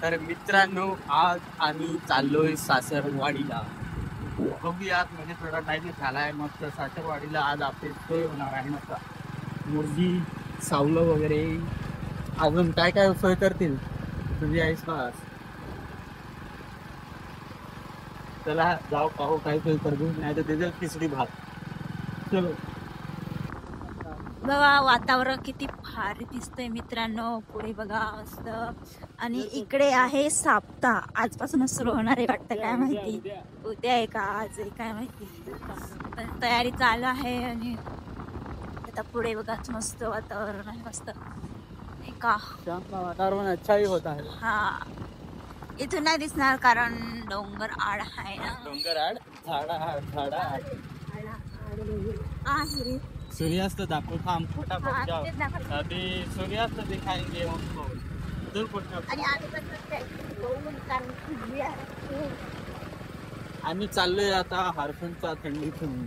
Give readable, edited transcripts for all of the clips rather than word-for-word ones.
तर मित्रांनो आज आम्ही चाललोय सासरवाडीला. बघूयात म्हणजे थोडा टाइम झालाय. मस्त सासरवाडीला आज आपली सोय होणार आहे. मस्त मुर्गी सावलं वगैरे अजून काय काय सोय करतील तुझी आईस का. चला जाऊ पाहू काय सोय करू नाही तर त्याच्या खिचडी भात. चलो बघा वातावरण किती भारी दिसतंय मित्रांनो. पुढे बघा मस्त आणि इकडे आहे साप्ता. आजपासूनच सुरू होणार आहे वाटतं, काय माहिती उद्या आहे का आज आहे काय माहिती. पण तयारी चालू आहे आणि आता पुढे बघा मस्त वातावरण आहे. मस्त नाही का वातावरण अच्छाही होत आहे. हा इथून नाही दिसणार कारण डोंगर आड आहे ना. डोंगर आड झाडा आहे सूर्यास्त दाखव थांब फटाफट जाओ. अभी सूर्यास्त दिखाएंगे हमको. चल फटाफट. आणि आम्ही चाललोय आता हरसूनचा थंडीतून.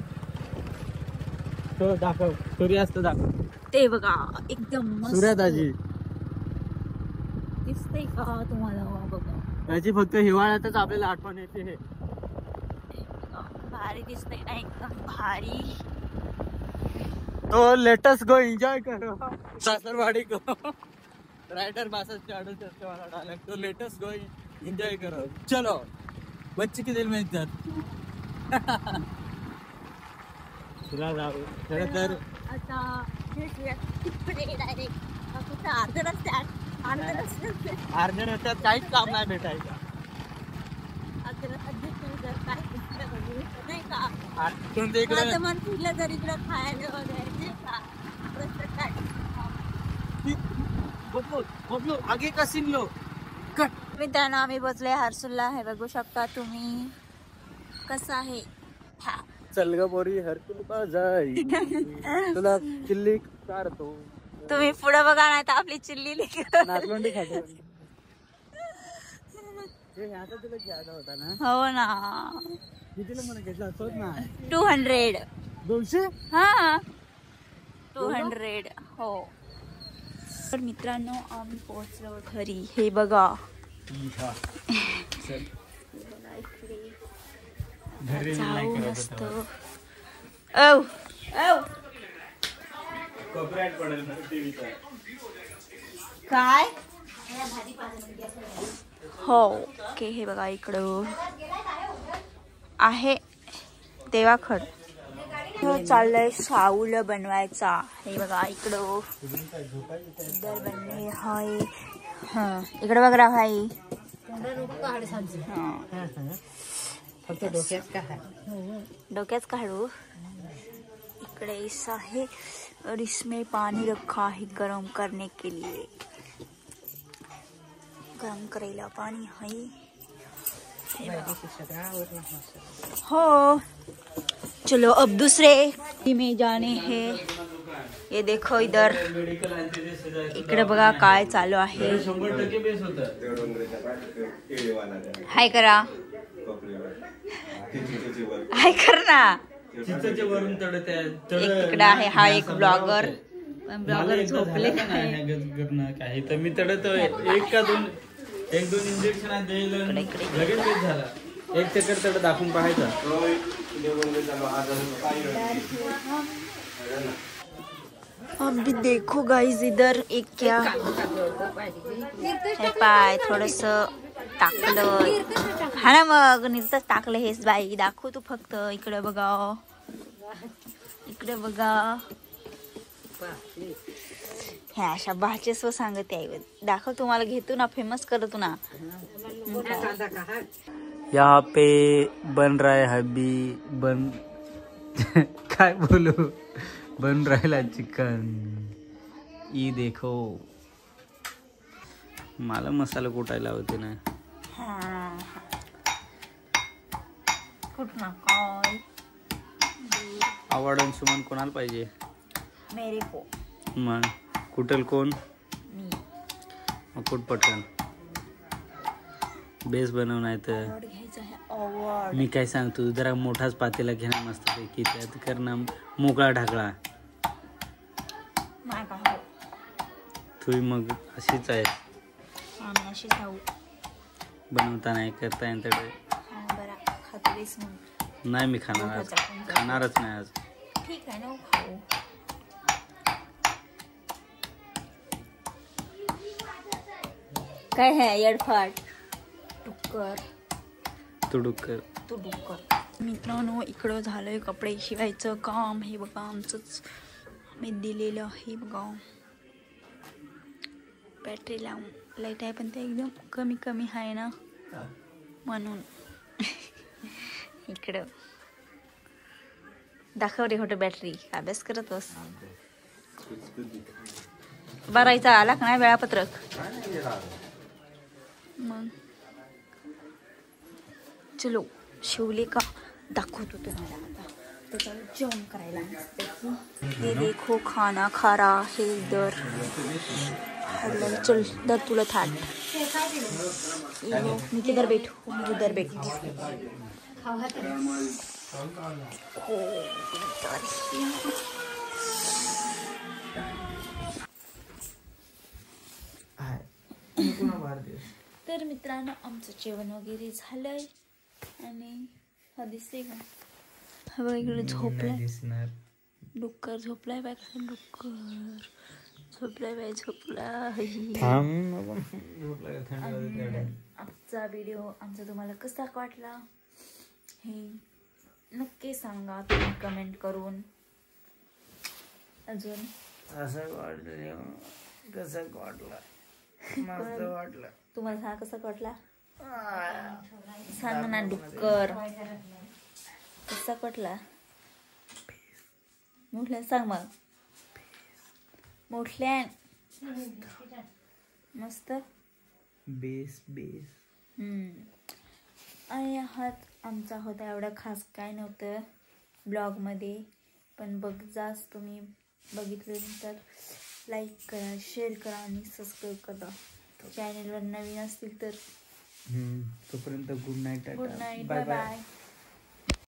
तो दाखव सूर्यास्त दाखव. ते बघा एकदम मस्त सूर्यदाजी दिसतंय का तुम्हाला. बघा त्याची फक्त हिवाळ्यातच आपल्याला आठवण येते. हे भारी दिसतंय ना एकदम भारी. तो लेटेस्ट गो एंजॉय करो सासरवाड़ी को. राइडर मैसेज चाड़ू चलते वाला डायलॉग. तो लेटेस्ट गो एंजॉय करो. चलो बच्चे के दिल में इज्जत. तुला जाऊ खरं तर आता तिकडे डायरेक्ट अर्ध्या रस्त्यात अर्ध्या रस्त्यात काहीच काम नाही भेटायचं. नाही का तुमच्या इकडे मन फिरलं तर इकडं खायला वगैरे बघलो आगे का सीन लो कट. मित्रांनो आम्ही बसले हर्सुलला. हे बघू शकता तुम्ही कसं आहे. चल ग बोरी हरकुल जाई तुला चिल्ली काढतो. तुम्ही पुढे बघा नाही तर आपली चिल्ली नाचवंडी खातो. आता तुला घ्यायचा होता ना. हो ना. कितीला मला घेतला असतोच ना. 200 200. हा 200 हो. तर मित्रांनो आम्ही पोहोचलो घरी. हे बघा जाऊ मस्त. काय हो ओके. हे बघा इकडं आहे देवाखड. चाललंय साऊल बनवायचा. हे बघा इकडं दर बनले हाय. हा इकडे बघा हाय. डोक्याच काढू. इकडे ऐसा है और इसमें पानी रखा है गरम करने के लिए. गरम करेला पानी है. हो चलो अब दूसरे में जाने हैं. ये देखो इधर इकडे बघा काय चालू आहे. हाय करा हाय कर ना. इकडे आहे हा एक ब्लॉगर. ब्लॉगर झोपले काही तर मी तडतोय. एक दोन इंजेक्शन लगेच बेस झाला. एक चक्कर तड दाखवून पाहायचा. अभी देखो गाइस इधर एक क्या पाय थोडस टाकलं. हा ना मग नुसतंच टाकलं. हेच बाई दाखव तू फक्त. इकडे बघा इकडे बघा. ह्या अशा भाचे स्व सांगते आहे. दाखव तुम्हाला घेतो ना फेमस करतो ना. यहाँ पे बन रहा है हबी बन काय बोलू बन राहिला चिकन. ई देखो मला मसाला कुटायला होते ना. कुठं काय आवड सुमन कोणाला पाहिजे. मेरे को मग कुटल कोण. मी मग कुठ पटकन बेस बनवून आहे तर. घ्यायचं आहे. मी काय सांगतो जरा मोठाच पातेला घे ना मस्त पैकी. त्यात कर ना मोकळा ढाकळा. नाही का तुम्ही मग अशीच आहे. आम्ही अशी जाऊ. बनवता नाही करता येईल तेवढे. बरा खातो बेस मग. नाही मी खाणार आज, खाणारच नाही आज. ठीक आहे ना खाऊ. काय है येडफाट डुक्कर तू डुक्कर. तू डुक्कर. मित्रांनो इकडं झालंय कपडे शिवायचं काम. हे बघा आमचंच मी दिलेलं आहे बघा. बॅटरी लावून लाईट आहे पण ते एकदम कमी कमी आहे ना म्हणून. इकडं दाखव रे होतं बॅटरी. अभ्यास करत बस. भरायचा आला का नाही वेळापत्रक मग. चलो शिवले का दाखवतो तुम्हाला आता. त्याच्यावर जेवण करायला मस्त. हे देखो खाना खा रहा है इधर. चल दर तुला थाट. मी किधर बैठू. मी उधर बैठती तर मित्रांनो आमचं जेवण वगैरे झालंय. आणि हा दिसते का हा बघा इकडे झोपलाय डुक्कर. झोपलाय बाय डुक्कर झोपलाय बाय झोपला. आजचा व्हिडिओ आमचा तुम्हाला कसा वाटला हे नक्की सांगा तुम्ही कमेंट करून. अजून असं वाटलं कसं वाटलं मस्त वाटलं. तुम्हाला हा कसा वाटला सांग ना डुक्कर. कसा वाटला मोठल्या सांग मग. मोठल्या मस्त बेस बेस. आणि हात आमचा होता एवढा खास काय नव्हतं ब्लॉगमध्ये. पण बघ जास तुम्ही बघितल्यानंतर लाईक करा, शेअर करा आणि सबस्क्राईब करा. चॅनलवर नवीन असतील तर तोपर्यंत good night. Good night. Bye bye.